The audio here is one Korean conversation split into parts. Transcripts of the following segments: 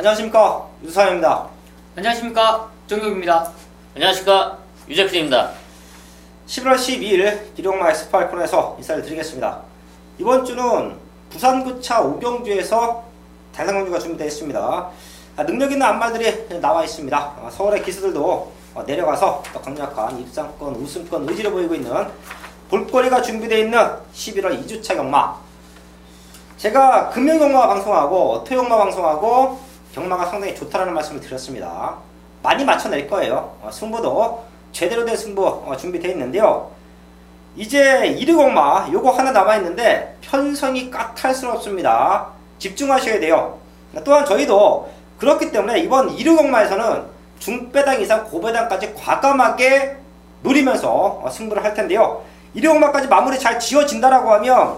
안녕하십니까, 유사입니다. 안녕하십니까, 정경입니다. 안녕하십니까, 유재필입니다. 11월 12일 기룡마 S8코너에서 인사를 드리겠습니다. 이번 주는 부산구차 오경주에서 대상경주가 준비되어 있습니다. 능력 있는 안말들이 나와 있습니다. 서울의 기수들도 내려가서 또 강력한 입상권, 우승권 의지를 보이고 있는 볼거리가 준비되어 있는 11월 2주차 경마. 제가 금요경마 방송하고 토요경마 방송하고 경마가 상당히 좋다라는 말씀을 드렸습니다. 많이 맞춰낼 거예요. 승부도 제대로 된 승부 준비되어 있는데요. 이제 1위경마 요거 하나 남아있는데 편성이 까탈스럽습니다. 집중하셔야 돼요. 또한 저희도 그렇기 때문에 이번 1위경마에서는 중배당 이상 고배당까지 과감하게 노리면서 승부를 할 텐데요. 1위경마까지 마무리 잘 지어진다라고 하면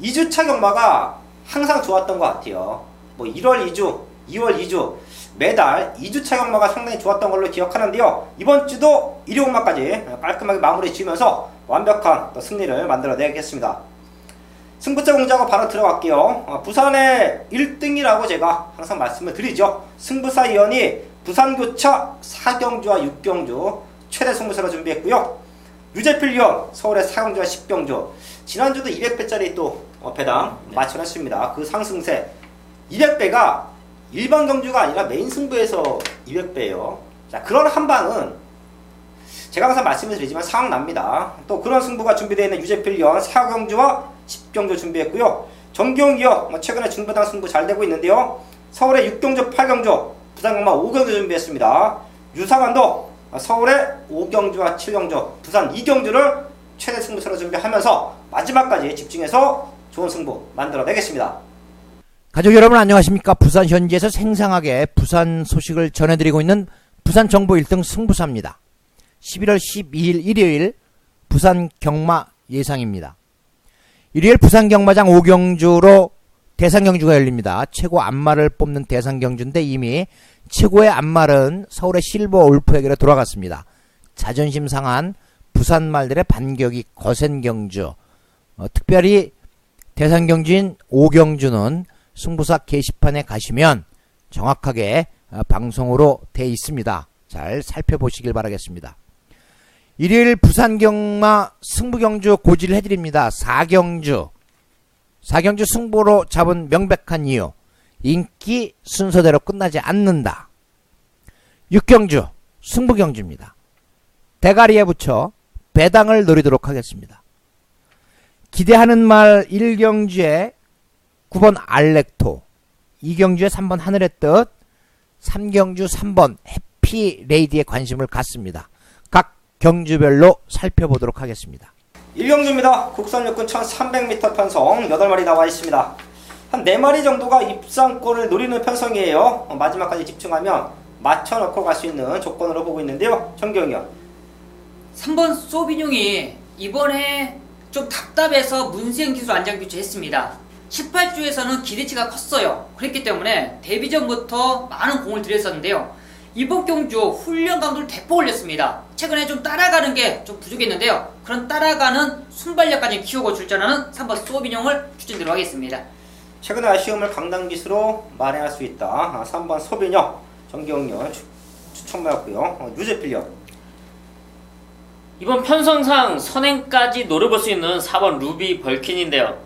2주차 경마가 항상 좋았던 것 같아요. 뭐 1월 2주, 2월 2주 매달 2주차 경마가 상당히 좋았던 걸로 기억하는데요. 이번 주도 1위경마까지 깔끔하게 마무리 지으면서 완벽한 또 승리를 만들어내겠습니다. 승부처 공지하고 바로 들어갈게요. 부산의 1등이라고 제가 항상 말씀을 드리죠. 승부사위원이 부산교차 4경주와 6경주 최대 승부처로 준비했고요. 유재필 위원 서울의 4경주와 10경주 지난주도 200배짜리 또 배당 맞춰놨습니다. 그 상승세 200배가 일반 경주가 아니라 메인 승부에서 200배예요. 자, 그런 한방은 제가 항상 말씀을 드리지만 상황 납니다. 또 그런 승부가 준비되어 있는 유재필 위원 4경주와 10경주 준비했고요. 정경기요 최근에 중배당 승부 잘 되고 있는데요. 서울의 6경주 8경주 부산경마 5경주 준비했습니다. 유상환도 서울의 5경주와 7경주 부산 2경주를 최대 승부처로 준비하면서 마지막까지 집중해서 좋은 승부 만들어내겠습니다. 가족 여러분 안녕하십니까. 부산 현지에서 생생하게 부산 소식을 전해드리고 있는 부산 정보 1등 승부사입니다. 11월 12일 일요일 부산 경마 예상입니다. 일요일 부산 경마장 5경주로 대상경주가 열립니다. 최고 안마를 뽑는 대상경주인데 이미 최고의 안마는 서울의 실버 울프에게로 돌아갔습니다. 자존심 상한 부산 말들의 반격이 거센 경주. 특별히 대상경주인 5경주는 승부사 게시판에 가시면 정확하게 방송으로 돼 있습니다. 잘 살펴보시길 바라겠습니다. 일요일 부산경마 승부경주 고지를 해드립니다. 4경주 승부로 잡은 명백한 이유, 인기 순서대로 끝나지 않는다. 6경주 승부경주입니다. 대가리에 붙여 배당을 노리도록 하겠습니다. 기대하는 말 1경주에 9번 알렉토, 2경주에 3번 하늘의 뜻, 3경주 3번 해피레이디에 관심을 갖습니다. 각 경주별로 살펴보도록 하겠습니다. 1경주입니다. 국산 육군 1300m 편성 8마리 나와 있습니다. 한 4마리 정도가 입상권을 노리는 편성이에요. 마지막까지 집중하면 맞춰놓고 갈 수 있는 조건으로 보고 있는데요. 정경이요. 3번 소비뇽이 이번에 좀 답답해서 문세영 기술 안장 교체했습니다. 18주에서는 기대치가 컸어요. 그랬기 때문에 데뷔 전부터 많은 공을 들였었는데요. 이번 경주 훈련 강도를 대폭 올렸습니다. 최근에 좀 따라가는 게 좀 부족했는데요. 그런 따라가는 순발력까지 키우고 출전하는 3번 소비뇽을 추천드리도록 하겠습니다. 최근의 아쉬움을 강당기수로 만회할 수 있다. 3번 소비뇽 정경련 추천받았고요. 유재필요. 이번 편성상 선행까지 노려볼 수 있는 4번 루비 벌킨인데요.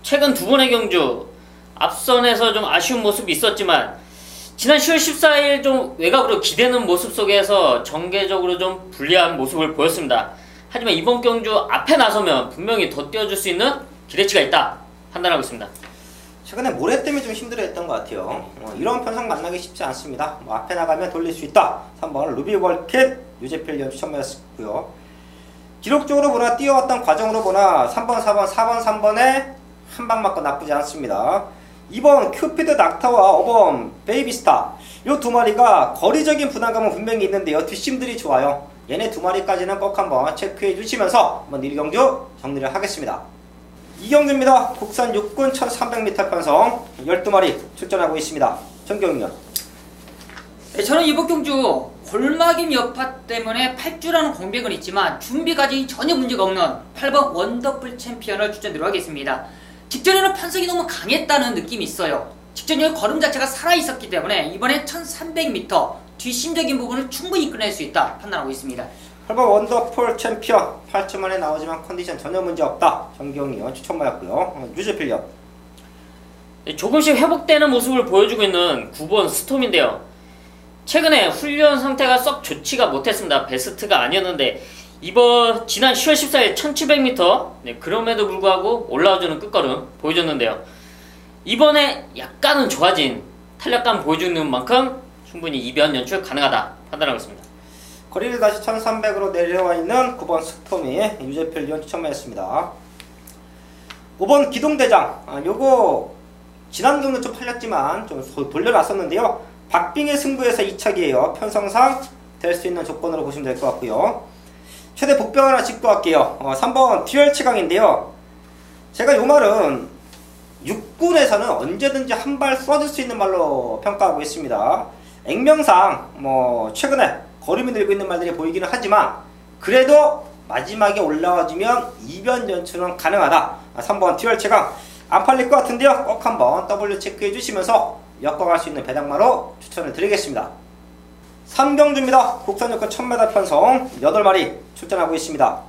최근 두 번의 경주 앞선에서 좀 아쉬운 모습이 있었지만 지난 10월 14일 좀 외곽으로 기대는 모습 속에서 전개적으로 좀 불리한 모습을 보였습니다. 하지만 이번 경주 앞에 나서면 분명히 더 뛰어줄 수 있는 기대치가 있다 판단하고 있습니다. 최근에 모래 때문에 좀 힘들어했던 것 같아요. 이런 편성 만나기 쉽지 않습니다. 앞에 나가면 돌릴 수 있다. 3번 루비 벌킨 유재필 연 추천받았고요. 기록적으로 보나 뛰어왔던 과정으로 보나 3번 3번에 한 방 맞고 나쁘지 않습니다. 2번 큐피드 낙타와 5번 베이비스타 요 두 마리가 거리적인 부담감은 분명히 있는데요. 뒷심들이 좋아요. 얘네 두 마리까지는 꼭 한번 체크해 주시면서 한번 1경주 정리를 하겠습니다. 2경주입니다. 국산 육군 1300m 편성 12마리 출전하고 있습니다. 정경련. 네, 저는 이번 경주 골막임 여파 때문에 8주라는 공백은 있지만 준비 과정이 전혀 문제가 없는 8번 원더풀 챔피언을 추천드리도록 하겠습니다. 직전에는 편성이 너무 강했다는 느낌이 있어요. 직전에 걸음 자체가 살아있었기 때문에 이번에 1300m 뒷심적인 부분을 충분히 끝낼 수 있다 판단하고 있습니다. 8번 원더풀 챔피언 8점 만에 나오지만 컨디션 전혀 문제 없다. 정경이요 추천받았고요. 유즈필요. 조금씩 회복되는 모습을 보여주고 있는 9번 스톰인데요. 최근에 훈련 상태가 썩 좋지가 못했습니다. 베스트가 아니었는데 지난 10월 14일 1700m 그럼에도 불구하고 올라와주는 끝걸음 보여줬는데요. 이번에 약간은 좋아진 탄력감 보여주는 만큼 충분히 이변 연출 가능하다 판단하고 있습니다. 거리를 다시 1300으로 내려와 있는 9번 스톰이 유제필리온 추천받았습니다. 5번 기동대장. 요거 지난 경기는 좀 팔렸지만 좀 돌려놨었는데요. 박빙의 승부에서 2척이에요. 편성상 될 수 있는 조건으로 보시면 될 것 같고요. 최대 복병 하나 짚고 갈게요. 3번 듀얼 치강인데요. 제가 요 말은 육군에서는 언제든지 한 발 쏴줄 수 있는 말로 평가하고 있습니다. 액면상 최근에 거름이 늘고 있는 말들이 보이기는 하지만 그래도 마지막에 올라와주면 이변 연출은 가능하다. 3번 듀얼 치강 안 팔릴 것 같은데요. 꼭 한번 W 체크해 주시면서 엮어갈 수 있는 배당마로 추천을 드리겠습니다. 3경주입니다. 국산 여권 1000m 편성 8마리 출전하고 있습니다.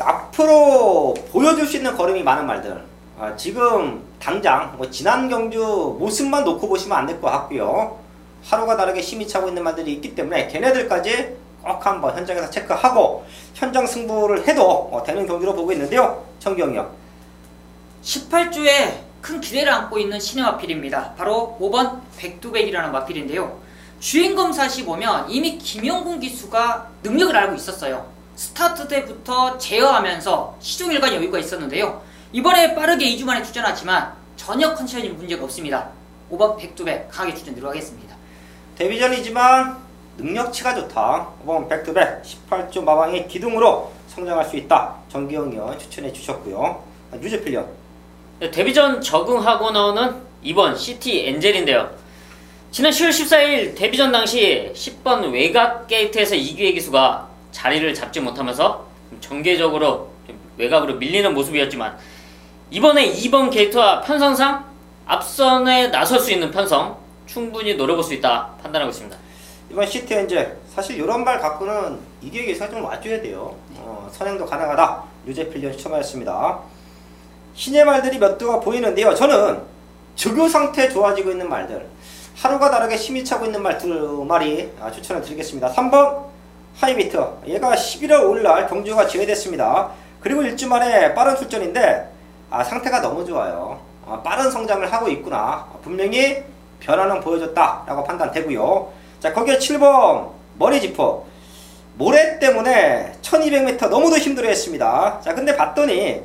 앞으로 보여줄 수 있는 걸음이 많은 말들. 지금 당장 지난 경주 모습만 놓고 보시면 안 될 것 같고요. 하루가 다르게 힘이 차고 있는 말들이 있기 때문에 걔네들까지 꼭 한번 현장에서 체크하고 현장 승부를 해도 되는 경기로 보고 있는데요. 정경이요. 18주에 큰 기대를 안고 있는 신의 마필입니다. 바로 5번 백두백이라는 마필인데요. 주행검사 시 보면 이미 김영군 기수가 능력을 알고 있었어요. 스타트 때부터 제어하면서 시종일관 여유가 있었는데요. 이번에 빠르게 2주 만에 출전하지만 전혀 컨디션이 문제가 없습니다. 5번 백두백 강하게 추천드리도록 하겠습니다. 데뷔전이지만 능력치가 좋다. 5번 백두백 18조 마방의 기둥으로 성장할 수 있다. 정기영이요 추천해 주셨고요. 유즈필요. 데뷔전 적응하고 나오는 2번 시티 엔젤인데요. 지난 10월 14일 데뷔전 당시 10번 외곽 게이트에서 이규혜 기수가 자리를 잡지 못하면서 전개적으로 외곽으로 밀리는 모습이었지만 이번에 2번 게이트와 편성상 앞선에 나설 수 있는 편성 충분히 노려볼 수 있다 판단하고 있습니다. 이번 시티 엔젤 사실 이런 발 갖고는 이규혜 기수가 좀 와줘야 돼요. 선행도 가능하다. 유제필리온 추천하였습니다. 신의 말들이 몇 두가 보이는데요. 저는 적요 상태 좋아지고 있는 말들 하루가 다르게 힘이 차고 있는 말 2마리 추천을 드리겠습니다. 3번 하이비트 얘가 11월 5일날 경주가 지회됐습니다. 그리고 1주 만에 빠른 출전인데 상태가 너무 좋아요. 빠른 성장을 하고 있구나. 분명히 변화는 보여줬다 라고 판단되고요. 자 거기에 7번 머리지퍼 모래 때문에 1200m 너무도 힘들어 했습니다. 자 근데 봤더니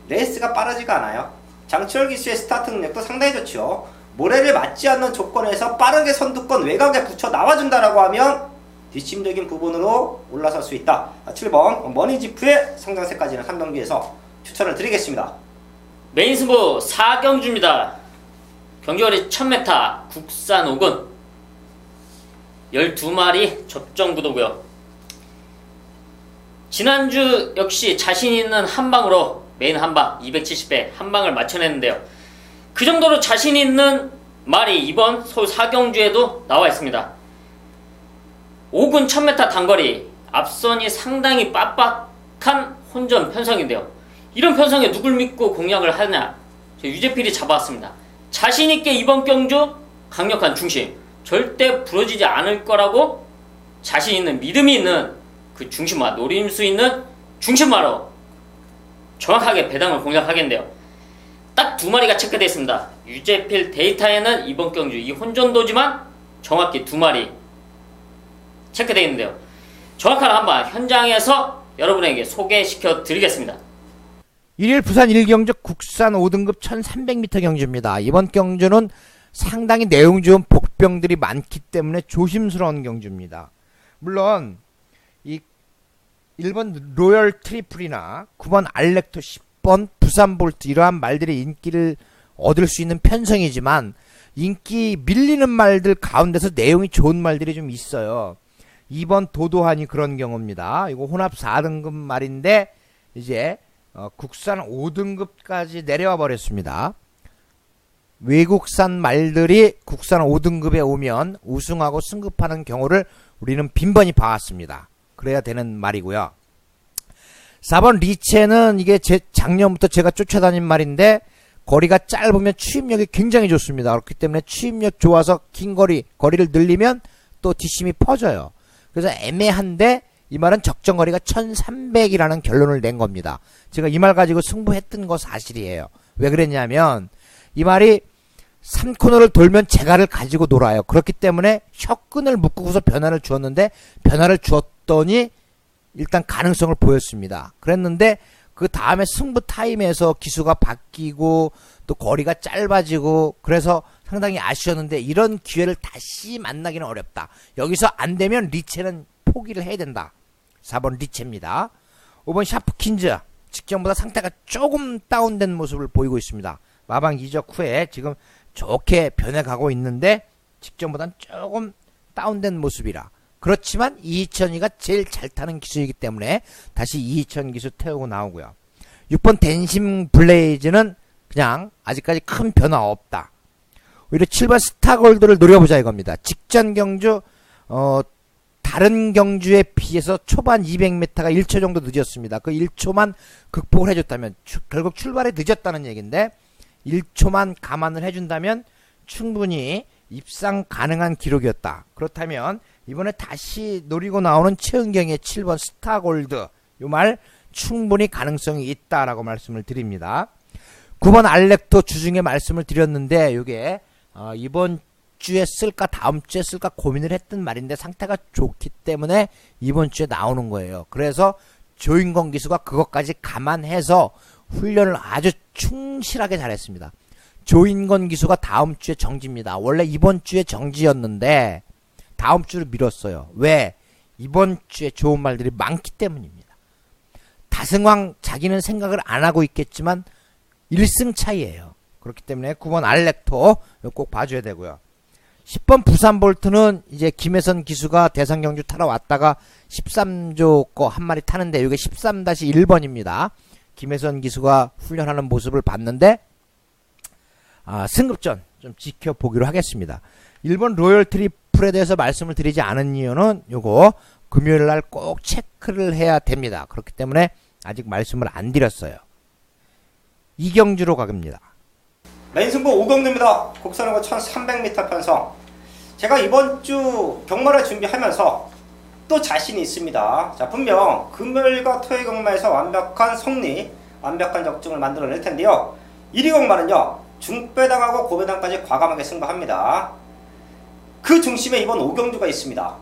레이스가 빠르지가 않아요. 장철 기수의 스타트 능력도 상당히 좋죠. 모래를 맞지 않는 조건에서 빠르게 선두권 외곽에 붙여 나와준다라고 하면 뒷심적인 부분으로 올라설 수 있다. 7번 머니지프의 성장세까지는 한 경기에서 추천을 드리겠습니다. 메인 승부 4경주입니다. 경주거리 1000m 국산 5군 12마리 접전구도고요. 지난주 역시 자신있는 한방으로 메인 한방 270배 한방을 맞춰냈는데요. 그 정도로 자신있는 말이 이번 서울 4경주에도 나와 있습니다. 5군 1000m 단거리 앞선이 상당히 빡빡한 혼전 편성인데요. 이런 편성에 누굴 믿고 공략을 하냐? 유제필이 잡아왔습니다. 자신있게 이번 경주 강력한 중심 절대 부러지지 않을 거라고 자신있는 믿음이 있는 그 중심화 노릴 수 있는 중심화로 정확하게 배당을 공략하겠는데요. 딱 2마리가 체크되어 있습니다. 유제필 데이터에는 이번 경주 이 혼전도지만 정확히 2마리 체크되어 있는데요. 정확한 한번 현장에서 여러분에게 소개시켜 드리겠습니다. 1일 부산 1경주 국산 5등급 1300m 경주입니다. 이번 경주는 상당히 내용 좋은 복병들이 많기 때문에 조심스러운 경주입니다. 물론 이 1번 로열 트리플이나 9번 알렉토 10번 부산 볼트 이러한 말들의 인기를 얻을 수 있는 편성이지만 인기 밀리는 말들 가운데서 내용이 좋은 말들이 좀 있어요. 2번 도도한이 그런 경우입니다. 이거 혼합 4등급 말인데 이제 국산 5등급까지 내려와 버렸습니다. 외국산 말들이 국산 5등급에 오면 우승하고 승급하는 경우를 우리는 빈번히 봐왔습니다. 그래야 되는 말이고요. 4번 리체는 이게 작년부터 제가 쫓아다닌 말인데 거리가 짧으면 추입력이 굉장히 좋습니다. 그렇기 때문에 추입력 좋아서 긴 거리를 늘리면 또 뒷심이 퍼져요. 그래서 애매한데 이 말은 적정거리가 1300이라는 결론을 낸 겁니다. 제가 이 말 가지고 승부했던 거 사실이에요. 왜 그랬냐면 이 말이 3코너를 돌면 재갈을 가지고 놀아요. 그렇기 때문에 혀끈을 묶고서 변화를 주었는데 변화를 주었더니 일단 가능성을 보였습니다. 그랬는데 그 다음에 승부 타임에서 기수가 바뀌고 또 거리가 짧아지고 그래서 상당히 아쉬웠는데 이런 기회를 다시 만나기는 어렵다. 여기서 안 되면 리체는 포기를 해야 된다. 4번 리체입니다. 5번 샤프킨즈 직전보다 상태가 조금 다운된 모습을 보이고 있습니다. 마방 이적 후에 지금 좋게 변해가고 있는데 직전보다는 조금 다운된 모습이라. 그렇지만 22,000이가 제일 잘 타는 기수이기 때문에 다시 22,000 기수 태우고 나오고요. 6번 댄심 블레이즈는 그냥 아직까지 큰 변화 없다. 오히려 7번 스타골드를 노려보자 이겁니다. 직전 경주 다른 경주에 비해서 초반 200m가 1초 정도 늦었습니다. 그 1초만 극복을 해줬다면 결국 출발에 늦었다는 얘기인데 1초만 감안을 해준다면 충분히 입상 가능한 기록이었다. 그렇다면 이번에 다시 노리고 나오는 최은경의 7번 스타골드 요 말 충분히 가능성이 있다라고 말씀을 드립니다. 9번 알렉토 주중에 말씀을 드렸는데 요게 이번 주에 쓸까 다음 주에 쓸까 고민을 했던 말인데 상태가 좋기 때문에 이번 주에 나오는 거예요. 그래서 조인건 기수가 그것까지 감안해서 훈련을 아주 충실하게 잘했습니다. 조인건 기수가 다음 주에 정지입니다. 원래 이번 주에 정지였는데 다음 주를 미뤘어요. 왜? 이번 주에 좋은 말들이 많기 때문입니다. 다승왕 자기는 생각을 안 하고 있겠지만 1승 차이예요. 그렇기 때문에 9번 알렉토 꼭 봐줘야 되고요. 10번 부산볼트는 이제 김혜선 기수가 대상경주 타러 왔다가 13조 거 한 마리 타는데 이게 13-1번입니다. 김혜선 기수가 훈련하는 모습을 봤는데 승급전 좀 지켜보기로 하겠습니다. 1번 로열 트리플에 대해서 말씀을 드리지 않은 이유는 요거 금요일날 꼭 체크를 해야 됩니다. 그렇기 때문에 아직 말씀을 안 드렸어요. 이경주로 가봅니다. 메인 승부 5경주입니다. 곡선하고 1300m 편성. 제가 이번 주 경마를 준비하면서 또 자신이 있습니다. 자, 분명 금요일과 토요일 경마에서 완벽한 성리, 완벽한 적중을 만들어낼 텐데요. 1위 경마는요, 중배당하고 고배당까지 과감하게 승부합니다. 그 중심에 이번 5경주가 있습니다.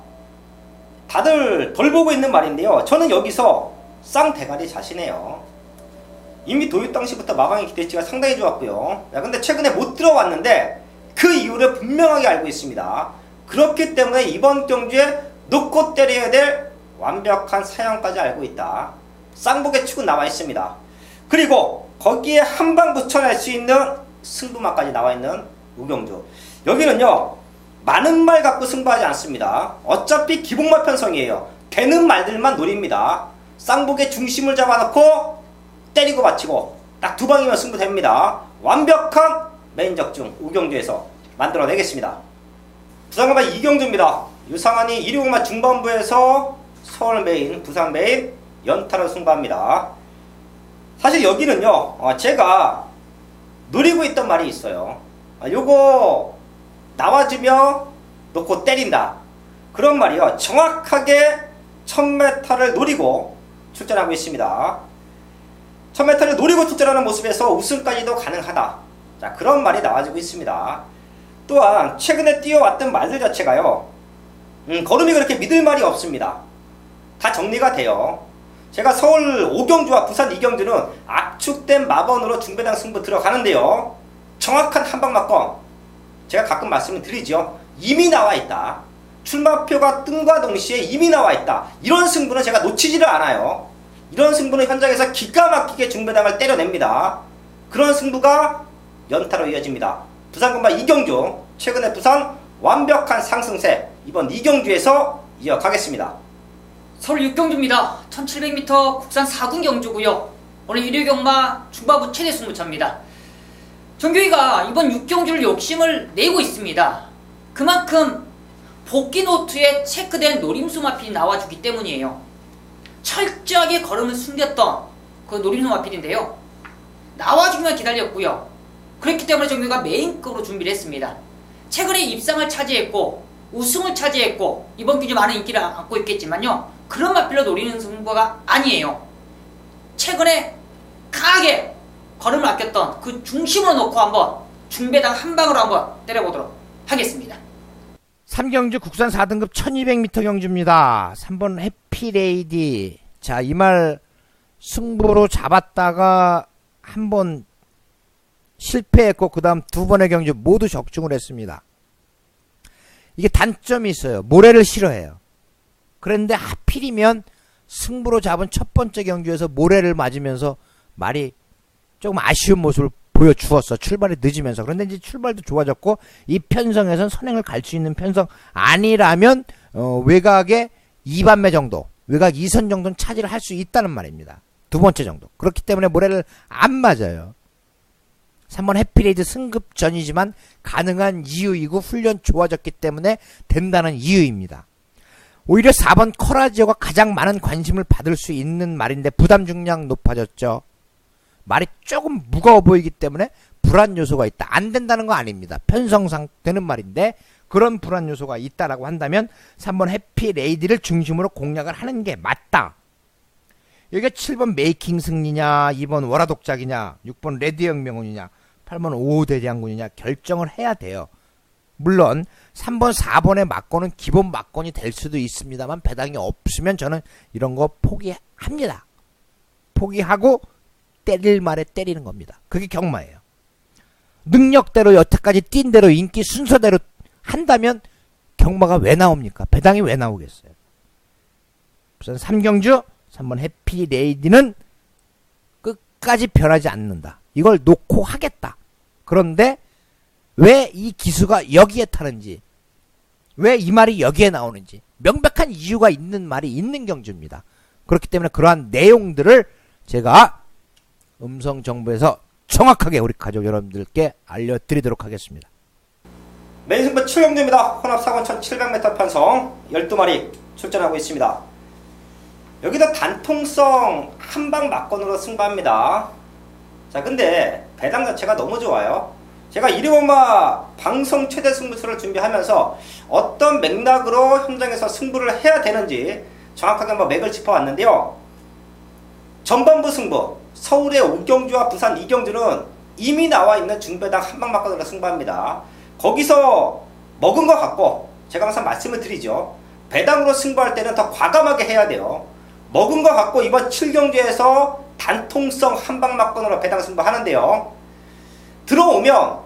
다들 덜 보고 있는 말인데요. 저는 여기서 쌍대가리 자신해요. 이미 도입 당시부터 마방의 기대치가 상당히 좋았고요. 근데 최근에 못 들어왔는데 그 이유를 분명하게 알고 있습니다. 그렇기 때문에 이번 경주에 놓고 때려야 될 완벽한 사형까지 알고 있다. 쌍복의 축은 나와 있습니다. 그리고 거기에 한 방 붙여낼 수 있는 승부마까지 나와 있는 우경주. 여기는요, 많은 말 갖고 승부하지 않습니다. 어차피 기복말 편성이에요. 되는 말들만 노립니다. 쌍복의 중심을 잡아놓고 때리고 받치고 딱 두 방이면 승부됩니다. 완벽한 메인 적중 우경주에서 만들어내겠습니다. 부산경마 이경주입니다. 유상환이 1위 경마 중반부에서 서울 메인, 부산 메인 연타로 승부합니다. 사실 여기는요, 제가 노리고 있던 말이 있어요. 요거 나와주며 놓고 때린다. 그런 말이요. 정확하게 1000m를 노리고 출전하고 있습니다. 1000m를 노리고 출전하는 모습에서 우승까지도 가능하다. 자, 그런 말이 나와주고 있습니다. 또한 최근에 뛰어왔던 말들 자체가요, 걸음이 그렇게 믿을 말이 없습니다. 다 정리가 돼요. 제가 서울 5경주와 부산 2경주는 압축된 마번으로 중배당 승부 들어가는데요, 정확한 한방막권 제가 가끔 말씀을 드리죠. 이미 나와 있다. 출마표가 뜸과 동시에 이미 나와 있다. 이런 승부는 제가 놓치지를 않아요. 이런 승부는 현장에서 기가 막히게 중배당을 때려냅니다. 그런 승부가 연타로 이어집니다. 부산경마 이경주, 최근에 부산 완벽한 상승세, 이번 이경주에서 이어가겠습니다. 서울 6경주입니다. 1700m 국산 4군 경주고요. 오늘 1위 경마 중반부 최대 승부차입니다. 정규희가 이번 6경주를 욕심을 내고 있습니다. 그만큼 복귀 노트에 체크된 노림수 마필이 나와주기 때문이에요. 철저하게 걸음을 숨겼던 그 노림수 마필인데요. 나와주기만 기다렸고요. 그렇기 때문에 정규희가 메인급으로 준비를 했습니다. 최근에 입상을 차지했고 우승을 차지했고 이번 경주 많은 인기를 안고 있겠지만요. 그런 마필로 노리는 승부가 아니에요. 최근에 강하게 걸음을 아꼈던 그 중심으로 놓고 한번 중배당 한 방으로 한번 때려보도록 하겠습니다. 3경주 국산 4등급 1200m 경주입니다. 3번 해피레이디. 자, 이 말 승부로 잡았다가 한 번 실패했고 그 다음 두 번의 경주 모두 적중을 했습니다. 이게 단점이 있어요. 모래를 싫어해요. 그런데 하필이면 승부로 잡은 첫 번째 경주에서 모래를 맞으면서 말이 조금 아쉬운 모습을 보여주었어. 출발이 늦으면서. 그런데 이제 출발도 좋아졌고 이 편성에선 선행을 갈 수 있는 편성 아니라면 외곽의 2반매 정도, 외곽 2선 정도는 차지를 할 수 있다는 말입니다. 두 번째 정도. 그렇기 때문에 모래를 안 맞아요. 3번 해피레이드 승급 전이지만 가능한 이유이고 훈련 좋아졌기 때문에 된다는 이유입니다. 오히려 4번 커라지오가 가장 많은 관심을 받을 수 있는 말인데 부담 중량 높아졌죠. 말이 조금 무거워 보이기 때문에 불안 요소가 있다. 안 된다는 거 아닙니다. 편성상 되는 말인데 그런 불안 요소가 있다라고 한다면 3번 해피레이디를 중심으로 공략을 하는 게 맞다. 여기가 7번 메이킹 승리냐, 2번 월화독작이냐, 6번 레드형 명운이냐, 8번 오대장군이냐 결정을 해야 돼요. 물론 3번, 4번의 막권은 기본 막권이 될 수도 있습니다만 배당이 없으면 저는 이런 거 포기합니다. 포기하고 때릴 말에 때리는 겁니다. 그게 경마예요. 능력대로 여태까지 뛴 대로 인기 순서대로 한다면 경마가 왜 나옵니까? 배당이 왜 나오겠어요? 우선 3경주 3번 해피레이디는 끝까지 변하지 않는다. 이걸 놓고 하겠다. 그런데 왜 이 기수가 여기에 타는지, 왜 이 말이 여기에 나오는지 명백한 이유가 있는 말이 있는 경주입니다. 그렇기 때문에 그러한 내용들을 제가 음성정보에서 정확하게 우리 가족 여러분들께 알려드리도록 하겠습니다. 메인 승부 7경주입니다. 혼합 4권 1700m 편성 12마리 출전하고 있습니다. 여기도 단통성 한방 막건으로 승부합니다. 자, 근데 배당 자체가 너무 좋아요. 제가 이리오마 방송 최대 승부수를 준비하면서 어떤 맥락으로 현장에서 승부를 해야 되는지 정확하게 한번 맥을 짚어왔는데요. 전반부 승부 서울의 5경주와 부산 2경주는 이미 나와 있는 중배당 한방 막건으로 승부합니다. 거기서 먹은 것 같고 제가 항상 말씀을 드리죠. 배당으로 승부할 때는 더 과감하게 해야 돼요. 먹은 것 같고 이번 7경주에서 단통성 한방 막건으로 배당 승부하는데요. 들어오면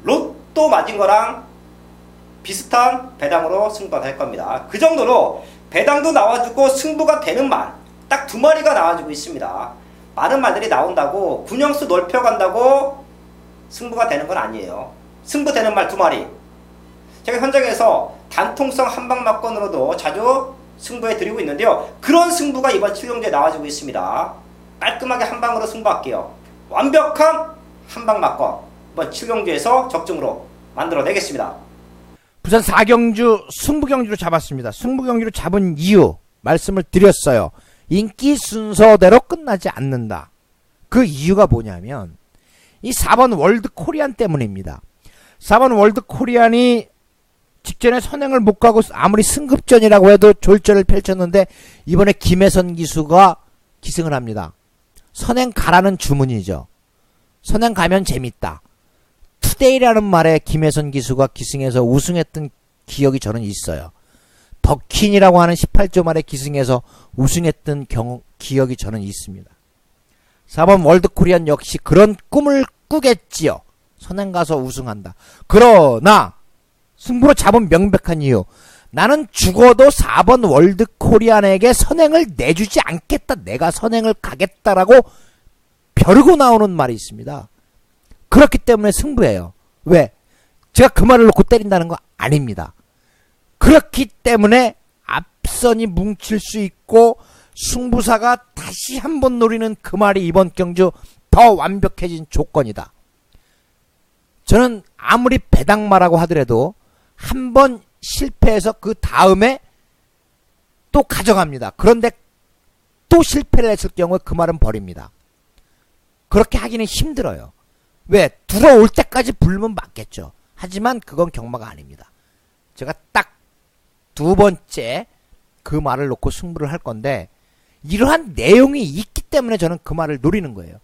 로또 맞은 거랑 비슷한 배당으로 승부가 될 겁니다. 그 정도로 배당도 나와주고 승부가 되는 말 딱 2마리가 나와주고 있습니다. 많은 말들이 나온다고 군영수 넓혀간다고 승부가 되는 건 아니에요. 승부되는 말 2마리. 제가 현장에서 단통성 한방 막건으로도 자주 승부해 드리고 있는데요. 그런 승부가 이번 7경주에 나와주고 있습니다. 깔끔하게 한방으로 승부할게요. 완벽한 한방 막건 이번 7경주에서 적중으로 만들어내겠습니다. 부산 4경주 승부경주로 잡았습니다. 승부경주로 잡은 이유 말씀을 드렸어요. 인기 순서대로 끝나지 않는다. 그 이유가 뭐냐면 이 4번 월드 코리안 때문입니다. 4번 월드 코리안이 직전에 선행을 못 가고 아무리 승급전이라고 해도 졸전을 펼쳤는데 이번에 김혜선 기수가 기승을 합니다. 선행 가라는 주문이죠. 선행 가면 재밌다. 투데이라는 말에 김혜선 기수가 기승해서 우승했던 기억이 저는 있어요. 더퀸이라고 하는 18조 말에 기승해서 우승했던 기억이 저는 있습니다. 4번 월드코리안 역시 그런 꿈을 꾸겠지요. 선행 가서 우승한다. 그러나 승부로 잡은 명백한 이유. 나는 죽어도 4번 월드코리안에게 선행을 내주지 않겠다. 내가 선행을 가겠다라고 벼르고 나오는 말이 있습니다. 그렇기 때문에 승부예요. 왜? 제가 그 말을 놓고 때린다는 거 아닙니다. 그렇기 때문에 앞선이 뭉칠 수 있고 승부사가 다시 한번 노리는 그 말이 이번 경주 더 완벽해진 조건이다. 저는 아무리 배당마라고 하더라도 한 번 실패해서 그 다음에 또 가져갑니다. 그런데 또 실패를 했을 경우에 그 말은 버립니다. 그렇게 하기는 힘들어요. 왜? 들어올 때까지 불면 맞겠죠. 하지만 그건 경마가 아닙니다. 제가 딱 두 번째 그 말을 놓고 승부를 할 건데 이러한 내용이 있기 때문에 저는 그 말을 노리는 거예요.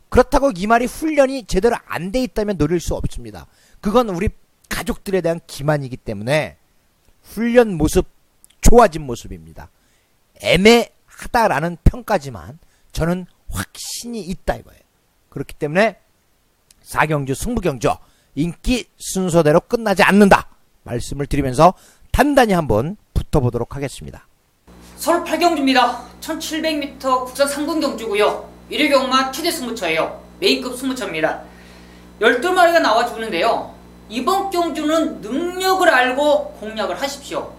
그렇다고 이 말이 훈련이 제대로 안 돼 있다면 노릴 수 없습니다. 그건 우리 가족들에 대한 기만이기 때문에 훈련 모습 좋아진 모습입니다. 애매하다라는 평가지만 저는 확신이 있다 이거예요. 그렇기 때문에 4경주 승부경주 인기 순서대로 끝나지 않는다 말씀을 드리면서 단단히 한번 붙어보도록 하겠습니다. 서울 8경주입니다. 1700m 국산 상군 경주고요. 1일 경마 최대 승부처예요. 메인급 승부처입니다. 12마리가 나와주는데요. 이번 경주는 능력을 알고 공략을 하십시오.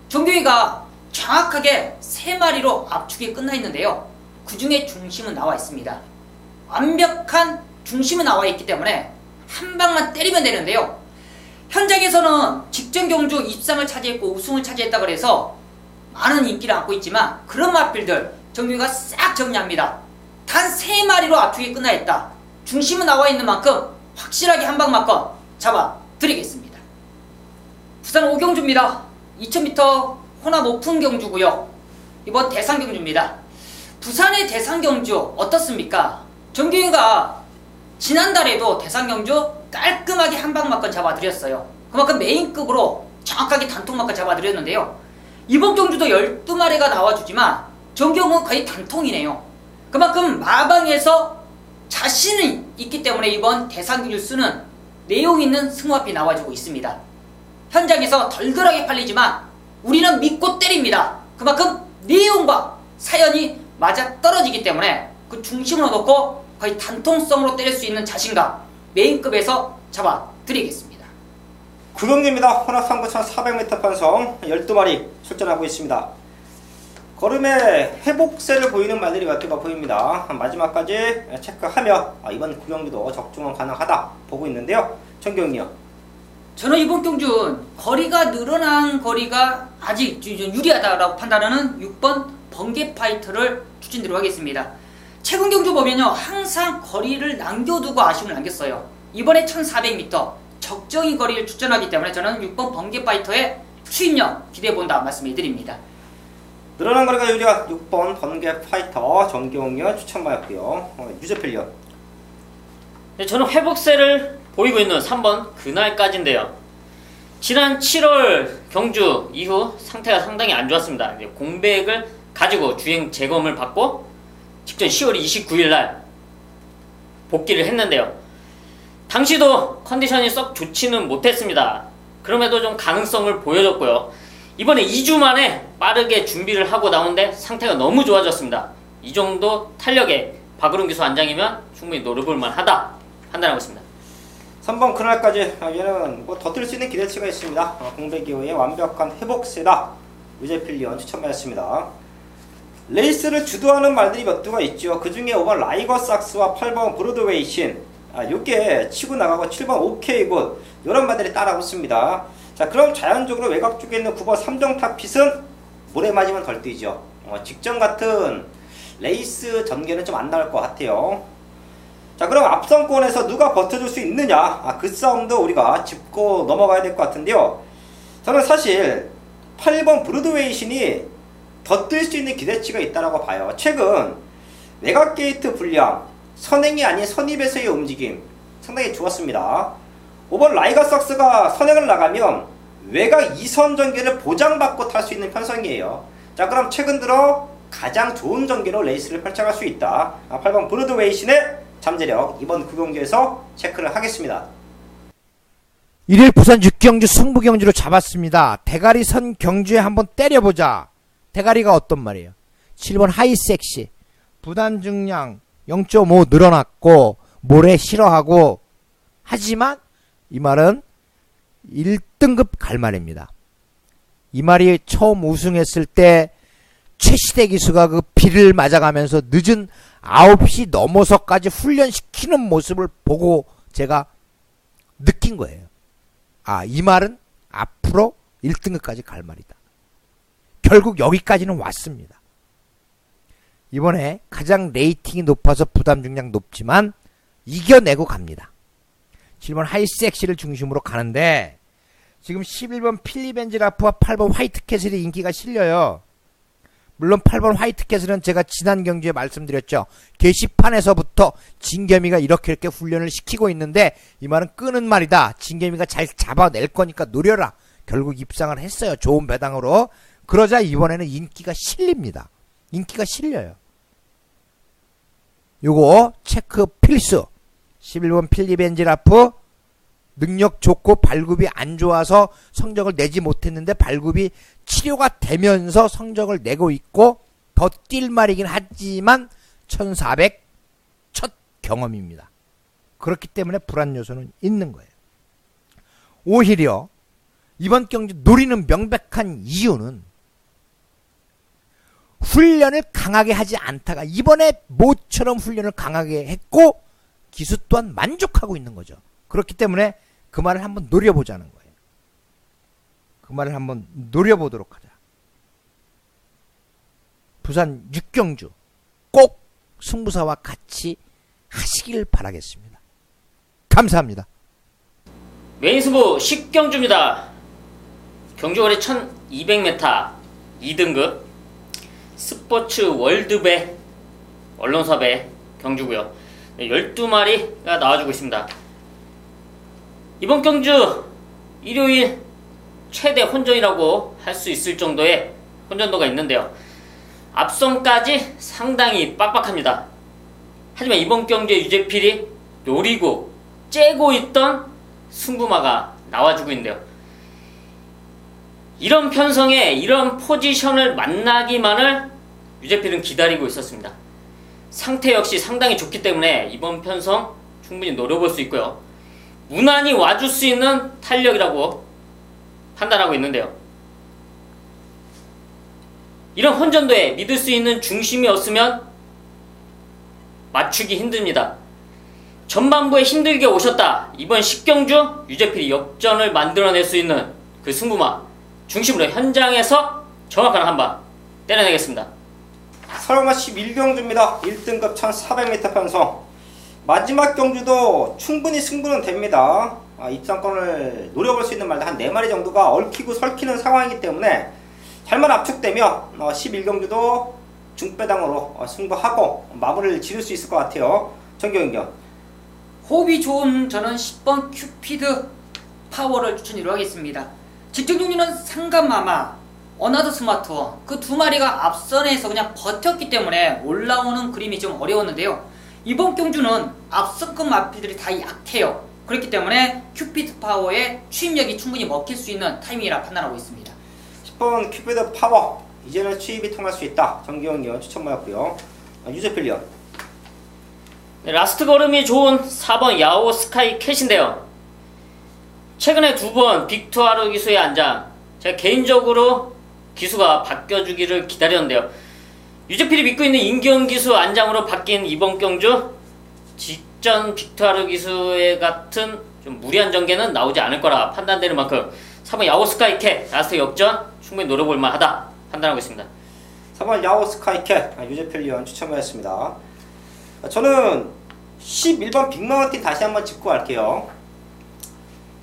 정규희가 정확하게 3마리로 압축이 끝나 있는데요. 그 중에 중심은 나와 있습니다. 완벽한 중심은 나와 있기 때문에 한 방만 때리면 되는데요. 현장에서는 직전 경주 입상을 차지했고 우승을 차지했다 그래서 많은 인기를 안고 있지만 그런 마필들 정규희가 싹 정리합니다. 단 3마리로 압축이 끝나 있다. 중심은 나와 있는 만큼 확실하게 한 방만큼 잡아 드리겠습니다. 부산 5경주입니다. 2000m 혼합 오픈 경주고요. 이번 대상 경주입니다. 부산의 대상 경주 어떻습니까? 정규희가 지난달에도 대상 경주 깔끔하게 한 방만큼 잡아드렸어요. 그만큼 메인급으로 정확하게 단통만큼 잡아드렸는데요. 이번 경주도 12마리가 나와주지만 정규희는 거의 단통이네요. 그만큼 마방에서 자신이 있기 때문에 이번 대상 경주 쓰는 내용 있는 승부앞이 나와주고 있습니다. 현장에서 덜덜하게 팔리지만 우리는 믿고 때립니다. 그만큼 내용과 사연이 맞아 떨어지기 때문에 그 중심으로 놓고 거의 단통성으로 때릴 수 있는 자신감 메인급에서 잡아드리겠습니다. 9경주입니다. 혼합 3,400m 편성 12마리 출전하고 있습니다. 걸음에 회복세를 보이는 말들이 몇 개가 보입니다. 마지막까지 체크하며 이번 9경주도 적중은 가능하다 보고 있는데요. 정경이요. 저는 이번 경주는 거리가 늘어난 거리가 아직 유리하다라고 판단하는 6번 번개 파이터를 추천드리도록 하겠습니다. 최근 경주 보면요. 항상 거리를 남겨두고 아쉬움을 남겼어요. 이번에 1400m 적정인 거리를 추천하기 때문에 저는 6번 번개 파이터의 추임력 기대해본다 말씀해드립니다. 늘어난 거리가 유리한 6번 번개 파이터 정경이요 추천마였고요. 유재필요. 네, 저는 회복세를 보이고 있는 3번 그날까지인데요. 지난 7월 경주 이후 상태가 상당히 안 좋았습니다. 공백을 가지고 주행 재검을 받고 직전 10월 29일 날 복귀를 했는데요. 당시도 컨디션이 썩 좋지는 못했습니다. 그럼에도 좀 가능성을 보여줬고요. 이번에 2주 만에 빠르게 준비를 하고 나오는데 상태가 너무 좋아졌습니다. 이 정도 탄력에 박으름 기수 안장이면 충분히 노려볼만 하다 판단하고 있습니다. 3번 그날까지 얘는 더 뛸 수 있는 기대치가 있습니다. 공백 이후에 완벽한 회복세다. 유재필리언 추천받았습니다. 레이스를 주도하는 말들이 몇 두가 있죠. 그 중에 5번 라이거 삭스와 8번 브로드웨이신 요게 치고 나가고 7번 오케이굿 이런 말들이 따라붙습니다. 자, 그럼 자연적으로 외곽 쪽에 있는 9번 삼정탑핏은 모래 맞으면 덜 뛰죠. 직전 같은 레이스 전개는 좀 안 나올 것 같아요. 자, 그럼 앞선권에서 누가 버텨줄 수 있느냐, 그 싸움도 우리가 짚고 넘어가야 될 것 같은데요. 저는 사실 8번 브로드웨이신이 더 뛸 수 있는 기대치가 있다고 봐요. 최근 외곽 게이트 분량, 선행이 아닌 선입에서의 움직임 상당히 좋았습니다. 5번 라이거 삭스가 선행을 나가면 외곽 2선 전개를 보장받고 탈 수 있는 편성이에요. 자, 그럼 최근 들어 가장 좋은 전개로 레이스를 펼쳐갈 수 있다. 8번 브로드웨이신의 잠재력 이번 9경주에서 체크를 하겠습니다. 1일 부산 6경주 승부경주로 잡았습니다. 대가리선 경주에 한번 때려보자. 대가리가 어떤 말이에요? 7번 하이섹시 부단 증량 0.5 늘어났고 모래 싫어하고 하지만 이 말은 1등급 갈 말입니다. 이 말이 처음 우승했을 때 최시대 기수가 그 비를 맞아가면서 늦은 9시 넘어서까지 훈련시키는 모습을 보고 제가 느낀 거예요. 아, 이 말은 앞으로 1등급까지 갈 말이다. 결국 여기까지는 왔습니다. 이번에 가장 레이팅이 높아서 부담 중량 높지만 이겨내고 갑니다. 7번 하이섹시를 중심으로 가는데 지금 11번 필리벤즈라프와 8번 화이트캐슬이 인기가 실려요. 물론 8번 화이트캐슬은 제가 지난 경주에 말씀드렸죠. 게시판에서부터 진겸이가 이렇게 훈련을 시키고 있는데 이 말은 끄는 말이다. 진겸이가 잘 잡아낼 거니까 노려라. 결국 입상을 했어요. 좋은 배당으로. 그러자 이번에는 인기가 실립니다. 인기가 실려요. 요거 체크 필수. 11번 필리벤즈라프 능력 좋고 발굽이 안 좋아서 성적을 내지 못했는데 발굽이 치료가 되면서 성적을 내고 있고 더 뛸 말이긴 하지만 1400 첫 경험입니다. 그렇기 때문에 불안 요소는 있는 거예요. 오히려 이번 경주 노리는 명백한 이유는 훈련을 강하게 하지 않다가 이번에 모처럼 훈련을 강하게 했고 기수 또한 만족하고 있는 거죠. 그렇기 때문에 그 말을 한번 노려보자는 거예요. 그 말을 한번 노려보도록 하자. 부산 6경주 꼭 승부사와 같이 하시길 바라겠습니다. 감사합니다. 메인 승부 10경주입니다. 경주거리 1200m 2등급 스포츠 월드배 언론사배 경주고요. 12마리가 나와주고 있습니다. 이번 경주 일요일 최대 혼전이라고 할 수 있을 정도의 혼전도가 있는데요. 앞선까지 상당히 빡빡합니다. 하지만 이번 경주에 유재필이 노리고 째고 있던 승부마가 나와주고 있는데요. 이런 편성에 이런 포지션을 만나기만을 유재필은 기다리고 있었습니다. 상태 역시 상당히 좋기 때문에 이번 편성 충분히 노려볼 수 있고요. 무난히 와줄 수 있는 탄력이라고 판단하고 있는데요. 이런 혼전도에 믿을 수 있는 중심이 없으면 맞추기 힘듭니다. 전반부에 힘들게 오셨다. 이번 10경주 유재필이 역전을 만들어낼 수 있는 그 승부마 중심으로 현장에서 정확한 한방 때려내겠습니다. 설마 11경주입니다. 1등급 1400m 편성. 마지막 경주도 충분히 승부는 됩니다. 입상권을 노려볼 수 있는 말들 한 4마리 정도가 얽히고 설키는 상황이기 때문에 잘만 압축되며 11경주도 중배당으로 승부하고 마무리를 지을 수 있을 것 같아요. 정경인경. 호흡이 좋은 저는 10번 큐피드 파워를 추천으로 하겠습니다. 직전 종류는 상감마마, 어나더 스마트원 그 두 마리가 앞선에서 그냥 버텼기 때문에 올라오는 그림이 좀 어려웠는데요. 이번 경주는 앞선급 마필들이 다 약해요. 그렇기 때문에 큐피드 파워의 추임력이 충분히 먹힐 수 있는 타이밍이라 판단하고 있습니다. 10번 큐피드 파워. 이제는 추입이 통할 수 있다. 정기영위원 추천받았고요. 유재필리언. 네, 라스트 걸음이 좋은 4번 야오 스카이 캣인데요. 최근에 2번 빅투아르 기수의 안장 제가 개인적으로 기수가 바뀌어주기를 기다렸는데요. 유재필이 믿고 있는 임기현 기수 안장으로 바뀐 이번 경주 직전 빅투아르 기수의 같은 좀 무리한 전개는 나오지 않을 거라 판단되는 만큼 4번 야오 스카이 캣 라스트 역전 충분히 노려볼 만하다 판단하고 있습니다. 4번 야오 스카이 캣 유재필리언 추천받았습니다. 저는 11번 빅마운틴 다시 한번 짚고 갈게요.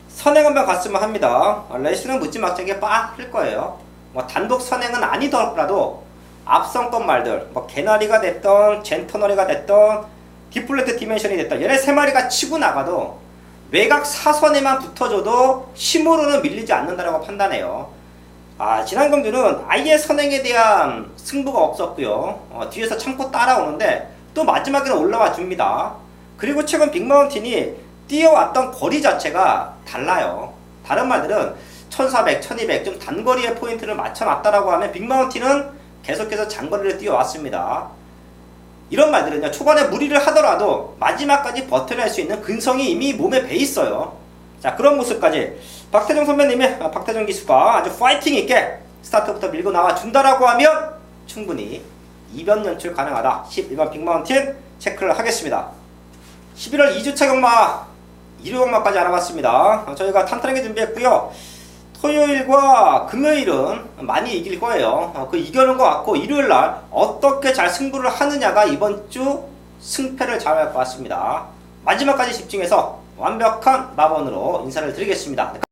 선행 한번 갔으면 합니다. 레이스는 묻지막지하게 빠를 거예요. 단독 선행은 아니더라도 앞선권 말들 개나리가 됐던 젠터너리가 됐던 디플레트 디멘션이 됐던 얘네 3마리가 치고 나가도 외곽 사선에만 붙어줘도 힘으로는 밀리지 않는다라고 판단해요. 지난 경주는 아예 선행에 대한 승부가 없었고요. 뒤에서 참고 따라오는데 또 마지막에는 올라와 줍니다. 그리고 최근 빅마운틴이 뛰어왔던 거리 자체가 달라요. 다른 말들은 1400, 1200 좀 단거리의 포인트를 맞춰놨다라고 하면 빅마운틴은 계속해서 장거리를 뛰어왔습니다. 이런 말들은요, 초반에 무리를 하더라도 마지막까지 버텨낼 수 있는 근성이 이미 몸에 배있어요. 자, 그런 모습까지 박태정 선배님의 박태정 기수가 아주 파이팅 있게 스타트부터 밀고 나와 준다라고 하면 충분히 이변 연출 가능하다. 11번 빅마운틴 체크를 하겠습니다. 11월 2주차 경마 일요일마까지 알아봤습니다. 저희가 탄탄하게 준비했고요. 토요일과 금요일은 많이 이길 거예요. 그 이겨는 것 같고 일요일날 어떻게 잘 승부를 하느냐가 이번 주 승패를 좌우할 것 같습니다. 마지막까지 집중해서 완벽한 마번으로 인사를 드리겠습니다.